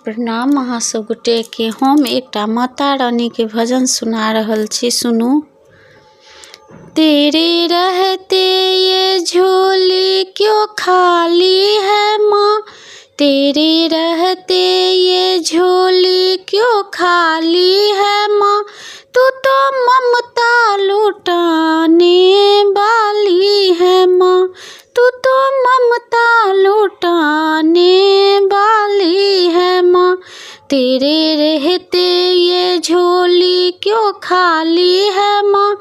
प्रणाम अहाँ सब गोटे के हम एकटा माता रानी के भजन सुना रहल छी, सुनू। तेरे रहते ये झोली क्यों खाली है माँ, तेरे रहते ये झोली क्यों खाली है माँ, तू तो ममता लुटाने वाली है माँ, तू तो ममता लुटाने वाली है माँ। तेरे रहते ये झोली क्यों खाली है माँ,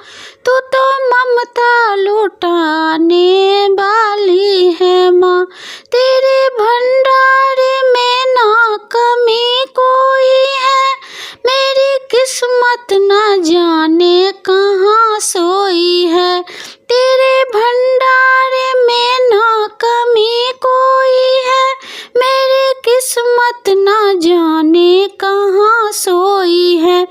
तू तो ममता लुटाने वाली है माँ। तेरे भंडारे में ना कमी कोई है, मेरी किस्मत ना जाने कहाँ सोई है। तेरे भंडारे में ना कमी कोई है, मेरी किस्मत ना जाने कहाँ सोई है।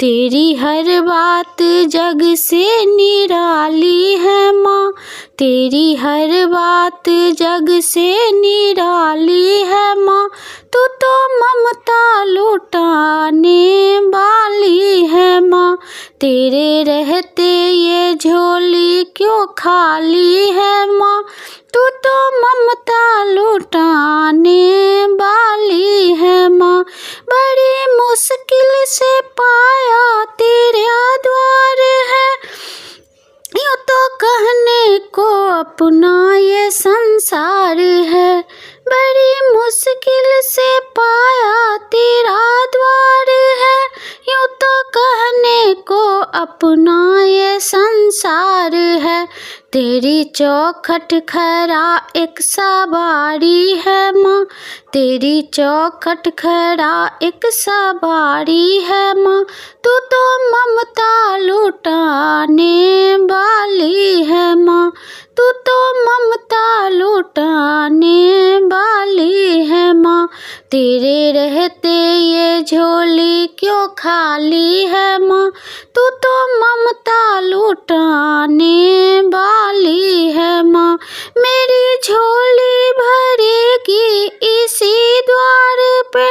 तेरी हर बात जग से निराली है माँ, तेरी हर बात जग से निराली है माँ, तू तो ममता लुटाने वाली है माँ। तेरे रहते ये झोली क्यों खाली है माँ, तू तो ममता लुटाने वाली है माँ। बड़ी मुश्किल से पाया तेरा द्वार है, यूँ तो कहने को अपना ये संसार है। बड़ी मुश्किल से पाया तेरा द्वार है, यूँ तो कहने को अपना ये संसार है। तेरी चौखट खरा एक सवारी है माँ, तेरी चौखट खरा एक सवारी है माँ, तू तो ममता लुटाने वाली है माँ, तू तो ममता लुटाने वाली है माँ। तेरे रहते ये झोली क्यों खाली है माँ, तू तो ममता लुटाने वाली है माँ। मेरी झोली भरेगी इसी द्वार पे,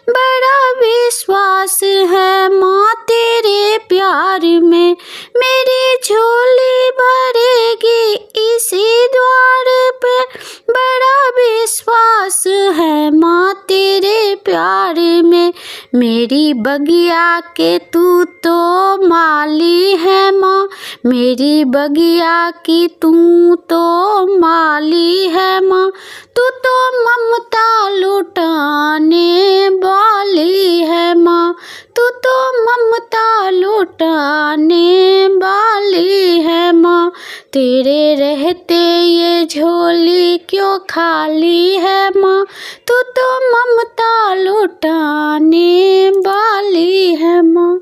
बड़ा विश्वास है माँ तेरे प्यार में। मेरी झोली भरेगी इसी द्वार पे, बड़ा विश्वास है माँ तेरे प्यार में। मेरी बगिया के तू तो माली है माँ, मेरी बगिया की तू तो माली है माँ, तू तो ममता लुटाने वाली है माँ, तू तो ममता लुटाने वाली है माँ। तेरे रहते ये झोली क्यों खाली है माँ, तू तो ममता लुटाने वाली है माँ।